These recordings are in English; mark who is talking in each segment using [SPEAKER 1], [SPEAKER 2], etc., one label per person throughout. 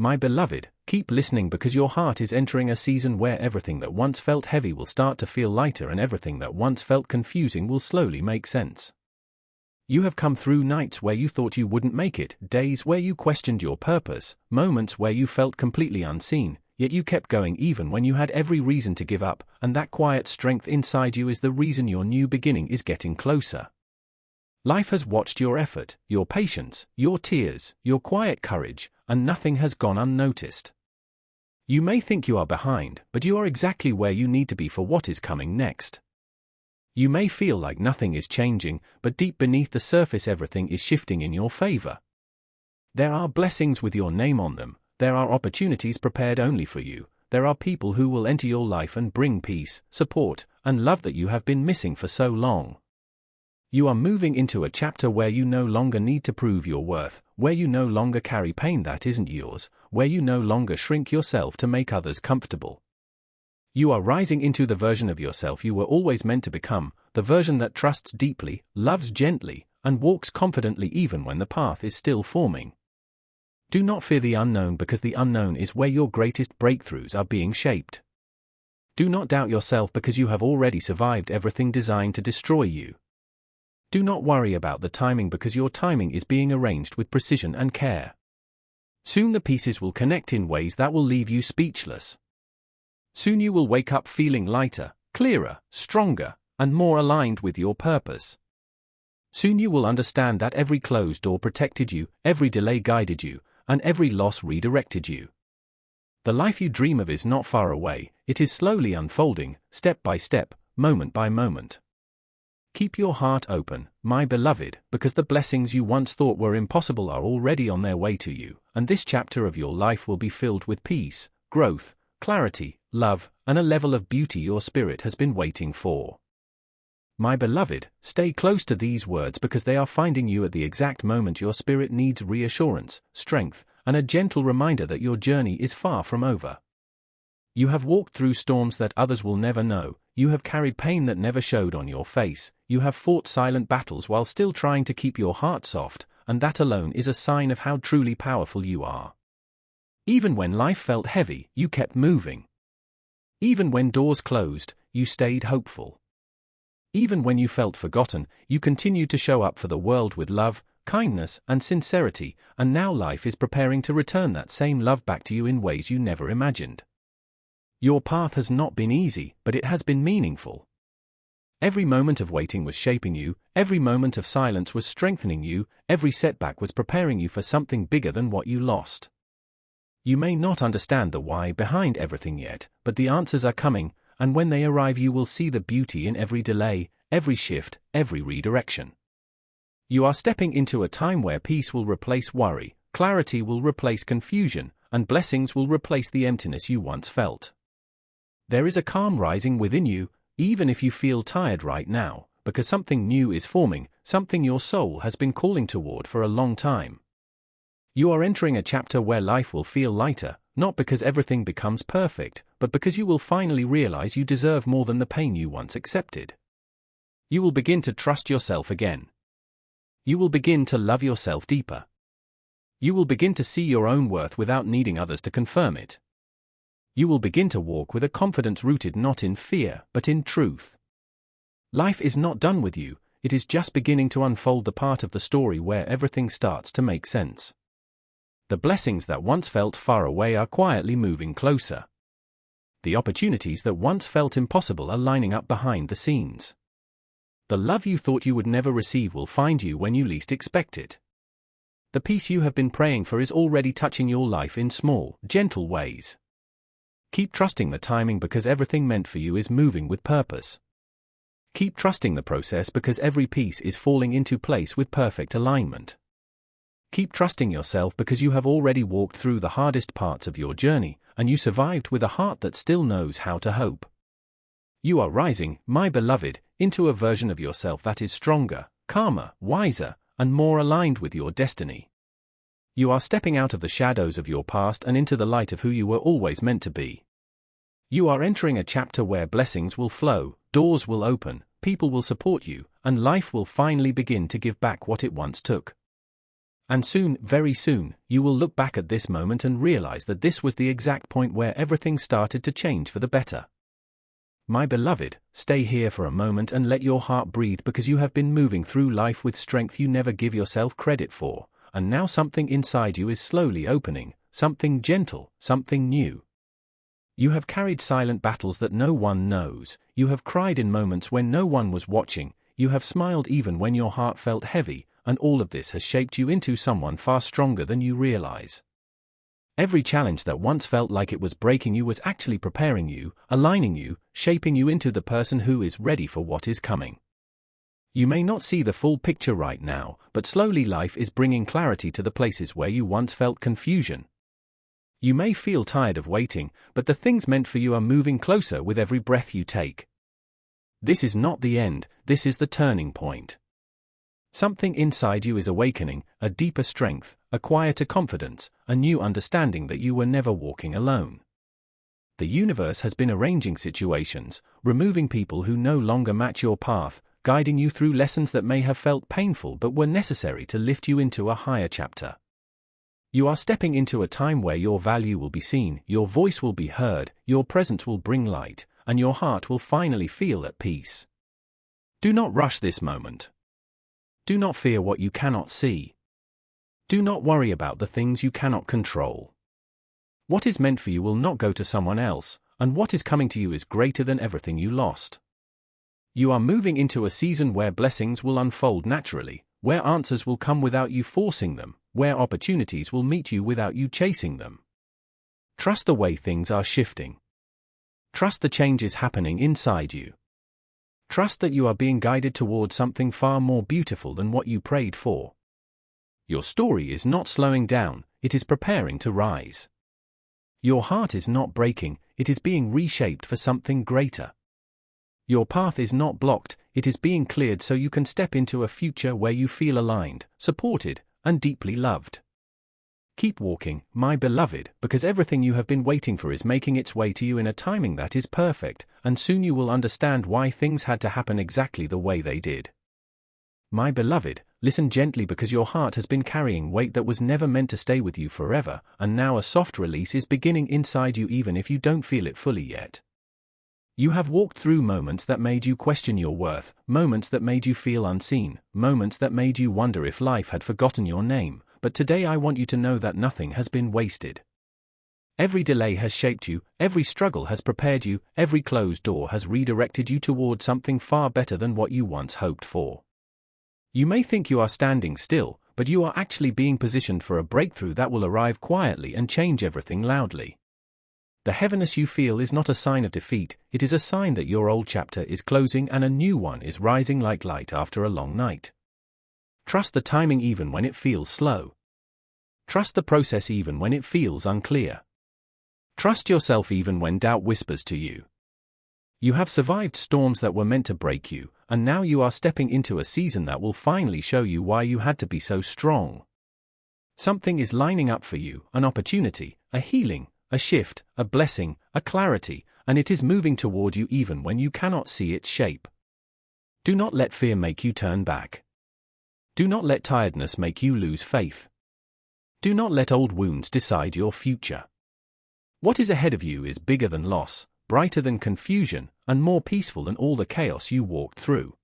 [SPEAKER 1] My beloved, keep listening because your heart is entering a season where everything that once felt heavy will start to feel lighter and everything that once felt confusing will slowly make sense. You have come through nights where you thought you wouldn't make it, days where you questioned your purpose, moments where you felt completely unseen, yet you kept going even when you had every reason to give up, and that quiet strength inside you is the reason your new beginning is getting closer. Life has watched your effort, your patience, your tears, your quiet courage, and nothing has gone unnoticed. You may think you are behind, but you are exactly where you need to be for what is coming next. You may feel like nothing is changing, but deep beneath the surface everything is shifting in your favor. There are blessings with your name on them, there are opportunities prepared only for you, there are people who will enter your life and bring peace, support, and love that you have been missing for so long. You are moving into a chapter where you no longer need to prove your worth, where you no longer carry pain that isn't yours, where you no longer shrink yourself to make others comfortable. You are rising into the version of yourself you were always meant to become, the version that trusts deeply, loves gently, and walks confidently even when the path is still forming. Do not fear the unknown because the unknown is where your greatest breakthroughs are being shaped. Do not doubt yourself because you have already survived everything designed to destroy you. Do not worry about the timing because your timing is being arranged with precision and care. Soon the pieces will connect in ways that will leave you speechless. Soon you will wake up feeling lighter, clearer, stronger, and more aligned with your purpose. Soon you will understand that every closed door protected you, every delay guided you, and every loss redirected you. The life you dream of is not far away, it is slowly unfolding, step by step, moment by moment. Keep your heart open, my beloved, because the blessings you once thought were impossible are already on their way to you, and this chapter of your life will be filled with peace, growth, clarity, love, and a level of beauty your spirit has been waiting for. My beloved, stay close to these words because they are finding you at the exact moment your spirit needs reassurance, strength, and a gentle reminder that your journey is far from over. You have walked through storms that others will never know, you have carried pain that never showed on your face, you have fought silent battles while still trying to keep your heart soft, and that alone is a sign of how truly powerful you are. Even when life felt heavy, you kept moving. Even when doors closed, you stayed hopeful. Even when you felt forgotten, you continued to show up for the world with love, kindness, and sincerity, and now life is preparing to return that same love back to you in ways you never imagined. Your path has not been easy, but it has been meaningful. Every moment of waiting was shaping you, every moment of silence was strengthening you, every setback was preparing you for something bigger than what you lost. You may not understand the why behind everything yet, but the answers are coming, and when they arrive you will see the beauty in every delay, every shift, every redirection. You are stepping into a time where peace will replace worry, clarity will replace confusion, and blessings will replace the emptiness you once felt. There is a calm rising within you, even if you feel tired right now, because something new is forming, something your soul has been calling toward for a long time. You are entering a chapter where life will feel lighter, not because everything becomes perfect, but because you will finally realize you deserve more than the pain you once accepted. You will begin to trust yourself again. You will begin to love yourself deeper. You will begin to see your own worth without needing others to confirm it. You will begin to walk with a confidence rooted not in fear, but in truth. Life is not done with you, it is just beginning to unfold the part of the story where everything starts to make sense. The blessings that once felt far away are quietly moving closer. The opportunities that once felt impossible are lining up behind the scenes. The love you thought you would never receive will find you when you least expect it. The peace you have been praying for is already touching your life in small, gentle ways. Keep trusting the timing because everything meant for you is moving with purpose. Keep trusting the process because every piece is falling into place with perfect alignment. Keep trusting yourself because you have already walked through the hardest parts of your journey, and you survived with a heart that still knows how to hope. You are rising, my beloved, into a version of yourself that is stronger, calmer, wiser, and more aligned with your destiny. You are stepping out of the shadows of your past and into the light of who you were always meant to be. You are entering a chapter where blessings will flow, doors will open, people will support you, and life will finally begin to give back what it once took. And soon, very soon, you will look back at this moment and realize that this was the exact point where everything started to change for the better. My beloved, stay here for a moment and let your heart breathe, because you have been moving through life with strength you never give yourself credit for, and now something inside you is slowly opening, something gentle, something new. You have carried silent battles that no one knows, you have cried in moments when no one was watching, you have smiled even when your heart felt heavy, and all of this has shaped you into someone far stronger than you realize. Every challenge that once felt like it was breaking you was actually preparing you, aligning you, shaping you into the person who is ready for what is coming. You may not see the full picture right now, but slowly life is bringing clarity to the places where you once felt confusion. You may feel tired of waiting, but the things meant for you are moving closer with every breath you take. This is not the end, this is the turning point. Something inside you is awakening, a deeper strength, a quieter confidence, a new understanding that you were never walking alone. The universe has been arranging situations, removing people who no longer match your path, guiding you through lessons that may have felt painful but were necessary to lift you into a higher chapter. You are stepping into a time where your value will be seen, your voice will be heard, your presence will bring light, and your heart will finally feel at peace. Do not rush this moment. Do not fear what you cannot see. Do not worry about the things you cannot control. What is meant for you will not go to someone else, and what is coming to you is greater than everything you lost. You are moving into a season where blessings will unfold naturally, where answers will come without you forcing them, where opportunities will meet you without you chasing them. Trust the way things are shifting. Trust the changes happening inside you. Trust that you are being guided toward something far more beautiful than what you prayed for. Your story is not slowing down, it is preparing to rise. Your heart is not breaking, it is being reshaped for something greater. Your path is not blocked, it is being cleared so you can step into a future where you feel aligned, supported, and deeply loved. Keep walking, my beloved, because everything you have been waiting for is making its way to you in a timing that is perfect, and soon you will understand why things had to happen exactly the way they did. My beloved, listen gently, because your heart has been carrying weight that was never meant to stay with you forever, and now a soft release is beginning inside you even if you don't feel it fully yet. You have walked through moments that made you question your worth, moments that made you feel unseen, moments that made you wonder if life had forgotten your name, but today I want you to know that nothing has been wasted. Every delay has shaped you, every struggle has prepared you, every closed door has redirected you toward something far better than what you once hoped for. You may think you are standing still, but you are actually being positioned for a breakthrough that will arrive quietly and change everything loudly. The heaviness you feel is not a sign of defeat, it is a sign that your old chapter is closing and a new one is rising like light after a long night. Trust the timing even when it feels slow. Trust the process even when it feels unclear. Trust yourself even when doubt whispers to you. You have survived storms that were meant to break you, and now you are stepping into a season that will finally show you why you had to be so strong. Something is lining up for you, an opportunity, a healing, a shift, a blessing, a clarity, and it is moving toward you even when you cannot see its shape. Do not let fear make you turn back. Do not let tiredness make you lose faith. Do not let old wounds decide your future. What is ahead of you is bigger than loss, brighter than confusion, and more peaceful than all the chaos you walked through.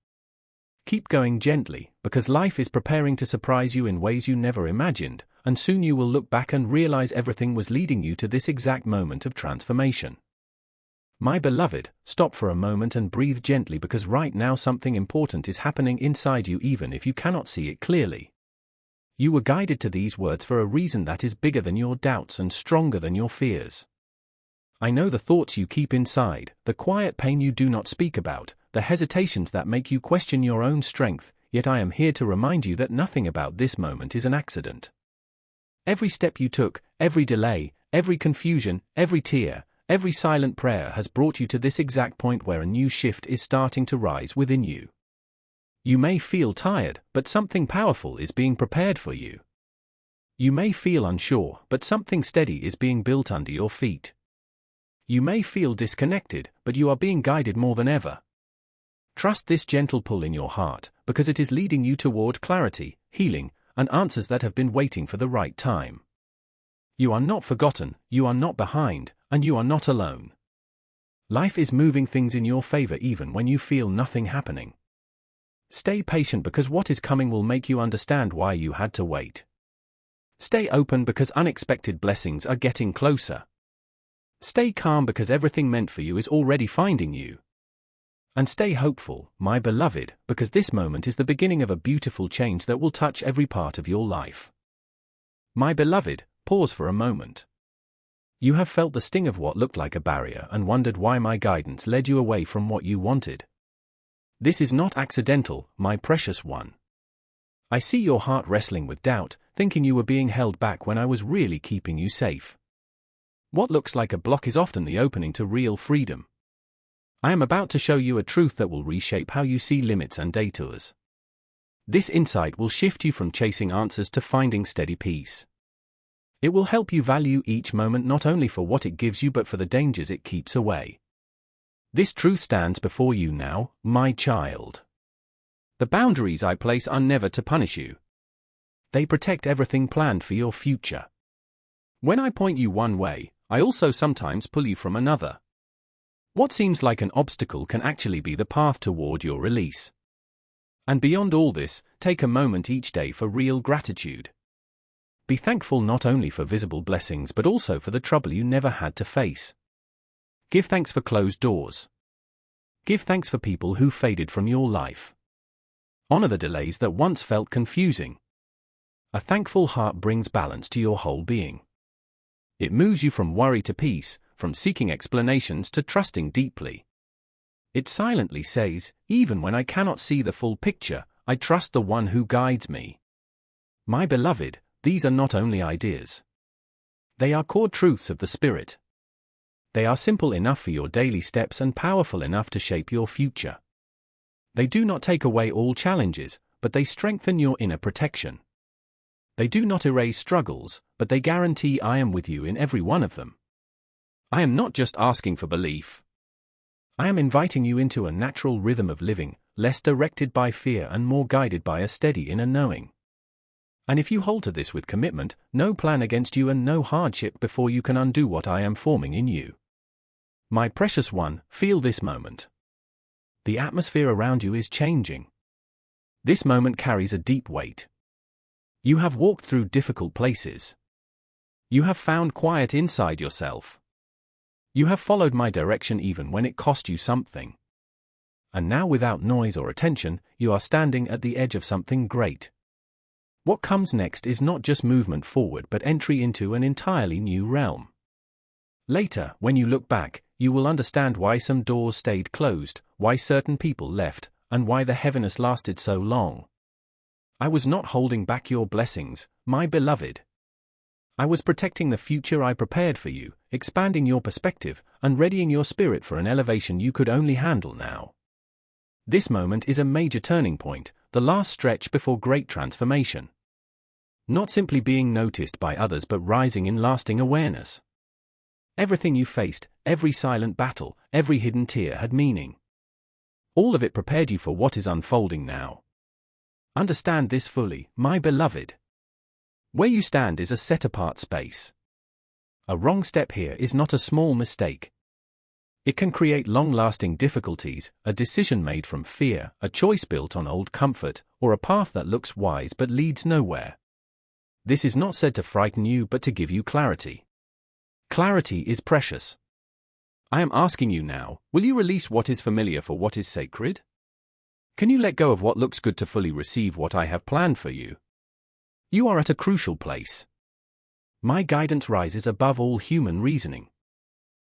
[SPEAKER 1] Keep going gently, because life is preparing to surprise you in ways you never imagined, and soon you will look back and realize everything was leading you to this exact moment of transformation. My beloved, stop for a moment and breathe gently, because right now something important is happening inside you even if you cannot see it clearly. You were guided to these words for a reason that is bigger than your doubts and stronger than your fears. I know the thoughts you keep inside, the quiet pain you do not speak about, the hesitations that make you question your own strength, yet I am here to remind you that nothing about this moment is an accident. Every step you took, every delay, every confusion, every tear, every silent prayer has brought you to this exact point where a new shift is starting to rise within you. You may feel tired, but something powerful is being prepared for you. You may feel unsure, but something steady is being built under your feet. You may feel disconnected, but you are being guided more than ever. Trust this gentle pull in your heart, because it is leading you toward clarity, healing, and answers that have been waiting for the right time. You are not forgotten, you are not behind, and you are not alone. Life is moving things in your favor even when you feel nothing happening. Stay patient because what is coming will make you understand why you had to wait. Stay open because unexpected blessings are getting closer. Stay calm because everything meant for you is already finding you. And stay hopeful, my beloved, because this moment is the beginning of a beautiful change that will touch every part of your life. My beloved, pause for a moment. You have felt the sting of what looked like a barrier and wondered why my guidance led you away from what you wanted. This is not accidental, my precious one. I see your heart wrestling with doubt, thinking you were being held back when I was really keeping you safe. What looks like a block is often the opening to real freedom. I am about to show you a truth that will reshape how you see limits and detours. This insight will shift you from chasing answers to finding steady peace. It will help you value each moment not only for what it gives you but for the dangers it keeps away. This truth stands before you now, my child. The boundaries I place are never to punish you. They protect everything planned for your future. When I point you one way, I also sometimes pull you from another. What seems like an obstacle can actually be the path toward your release. And beyond all this, take a moment each day for real gratitude. Be thankful not only for visible blessings but also for the trouble you never had to face. Give thanks for closed doors. Give thanks for people who faded from your life. Honor the delays that once felt confusing. A thankful heart brings balance to your whole being. It moves you from worry to peace, from seeking explanations to trusting deeply. It silently says, even when I cannot see the full picture, I trust the one who guides me. My beloved, these are not only ideas. They are core truths of the Spirit. They are simple enough for your daily steps and powerful enough to shape your future. They do not take away all challenges, but they strengthen your inner protection. They do not erase struggles, but they guarantee I am with you in every one of them. I am not just asking for belief. I am inviting you into a natural rhythm of living, less directed by fear and more guided by a steady inner knowing. And if you hold to this with commitment, no plan against you and no hardship before you can undo what I am forming in you. My precious one, feel this moment. The atmosphere around you is changing. This moment carries a deep weight. You have walked through difficult places. You have found quiet inside yourself. You have followed my direction even when it cost you something. And now without noise or attention, you are standing at the edge of something great. What comes next is not just movement forward but entry into an entirely new realm. Later, when you look back, you will understand why some doors stayed closed, why certain people left, and why the heaviness lasted so long. I was not holding back your blessings, my beloved. I was protecting the future I prepared for you, expanding your perspective, and readying your spirit for an elevation you could only handle now. This moment is a major turning point, the last stretch before great transformation. Not simply being noticed by others but rising in lasting awareness. Everything you faced, every silent battle, every hidden tear had meaning. All of it prepared you for what is unfolding now. Understand this fully, my beloved. Where you stand is a set-apart space. A wrong step here is not a small mistake. It can create long-lasting difficulties, a decision made from fear, a choice built on old comfort, or a path that looks wise but leads nowhere. This is not said to frighten you but to give you clarity. Clarity is precious. I am asking you now, will you release what is familiar for what is sacred? Can you let go of what looks good to fully receive what I have planned for you? You are at a crucial place. My guidance rises above all human reasoning.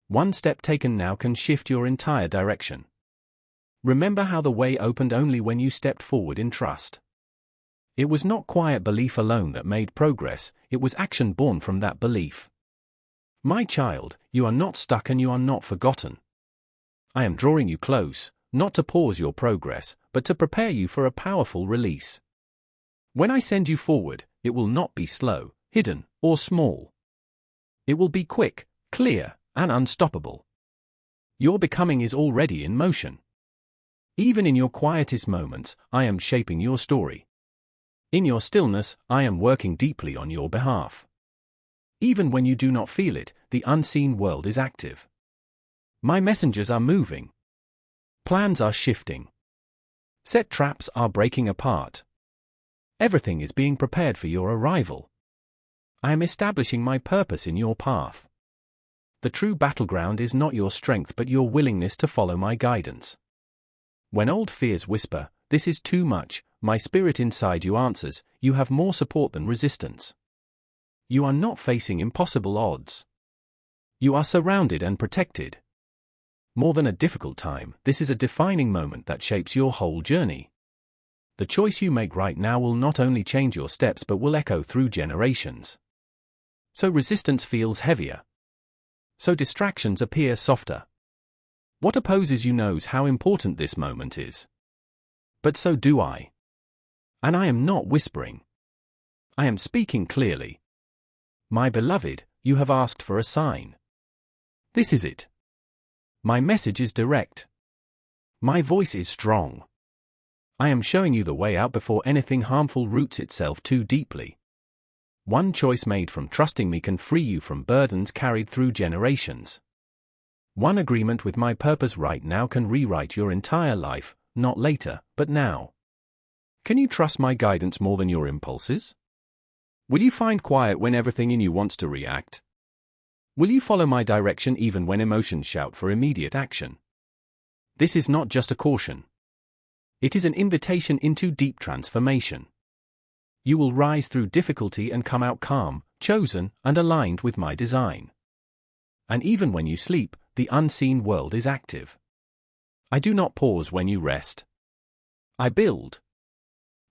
[SPEAKER 1] One step taken now can shift your entire direction. Remember how the way opened only when you stepped forward in trust. It was not quiet belief alone that made progress, it was action born from that belief. My child, you are not stuck and you are not forgotten. I am drawing you close, not to pause your progress, but to prepare you for a powerful release. When I send you forward, it will not be slow, hidden, or small. It will be quick, clear, and unstoppable. Your becoming is already in motion. Even in your quietest moments, I am shaping your story. In your stillness, I am working deeply on your behalf. Even when you do not feel it, the unseen world is active. My messengers are moving. Plans are shifting. Set traps are breaking apart. Everything is being prepared for your arrival. I am establishing my purpose in your path. The true battleground is not your strength but your willingness to follow my guidance. When old fears whisper, "This is too much," my spirit inside you answers, "You have more support than resistance." You are not facing impossible odds. You are surrounded and protected. More than a difficult time, this is a defining moment that shapes your whole journey. The choice you make right now will not only change your steps but will echo through generations. So resistance feels heavier. So distractions appear softer. What opposes you knows how important this moment is. But so do I. And I am not whispering. I am speaking clearly. My beloved, you have asked for a sign. This is it. My message is direct. My voice is strong. I am showing you the way out before anything harmful roots itself too deeply. One choice made from trusting me can free you from burdens carried through generations. One agreement with my purpose right now can rewrite your entire life, not later, but now. Can you trust my guidance more than your impulses? Will you find quiet when everything in you wants to react? Will you follow my direction even when emotions shout for immediate action? This is not just a caution. It is an invitation into deep transformation. You will rise through difficulty and come out calm, chosen, and aligned with my design. And even when you sleep, the unseen world is active. I do not pause when you rest. I build.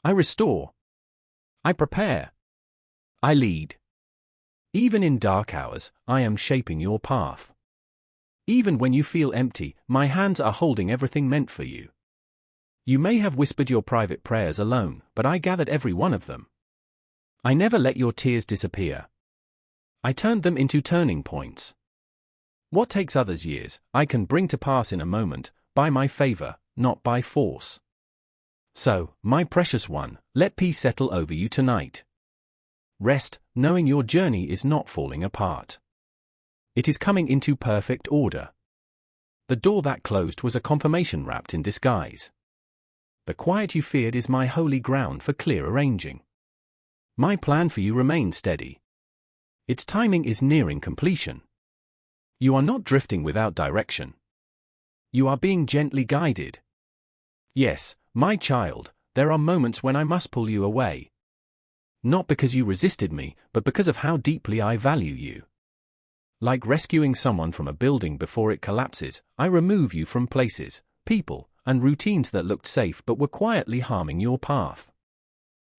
[SPEAKER 1] I restore. I prepare. I lead. Even in dark hours, I am shaping your path. Even when you feel empty, my hands are holding everything meant for you. You may have whispered your private prayers alone, but I gathered every one of them. I never let your tears disappear. I turned them into turning points. What takes others years, I can bring to pass in a moment, by my favor, not by force. So, my precious one, let peace settle over you tonight. Rest, knowing your journey is not falling apart. It is coming into perfect order. The door that closed was a confirmation wrapped in disguise. The quiet you feared is my holy ground for clear arranging. My plan for you remains steady. Its timing is nearing completion. You are not drifting without direction. You are being gently guided. Yes, my child, there are moments when I must pull you away. Not because you resisted me, but because of how deeply I value you. Like rescuing someone from a building before it collapses, I remove you from places, people, and routines that looked safe but were quietly harming your path.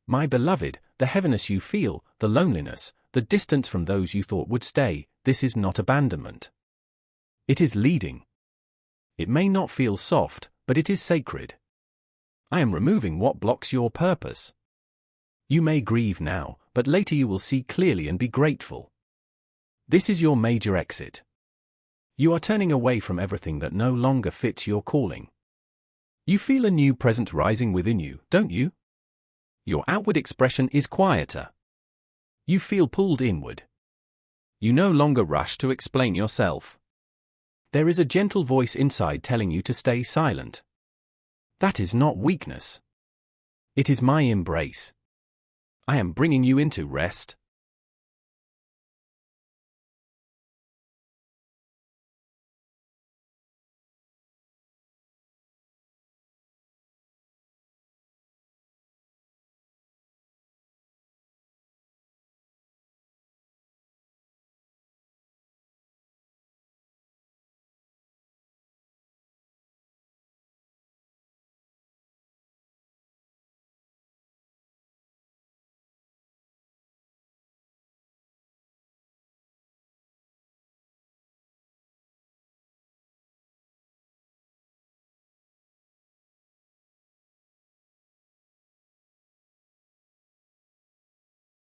[SPEAKER 1] My beloved, the heaviness you feel, the loneliness, the distance from those you thought would stay, this is not abandonment. It is leading. It may not feel soft, but it is sacred. I am removing what blocks your purpose. You may grieve now, but later you will see clearly and be grateful. This is your major exit. You are turning away from everything that no longer fits your calling. You feel a new presence rising within you, don't you? Your outward expression is quieter. You feel pulled inward. You no longer rush to explain yourself. There is a gentle voice inside telling you to stay silent. That is not weakness. It is my embrace. I am bringing you into rest.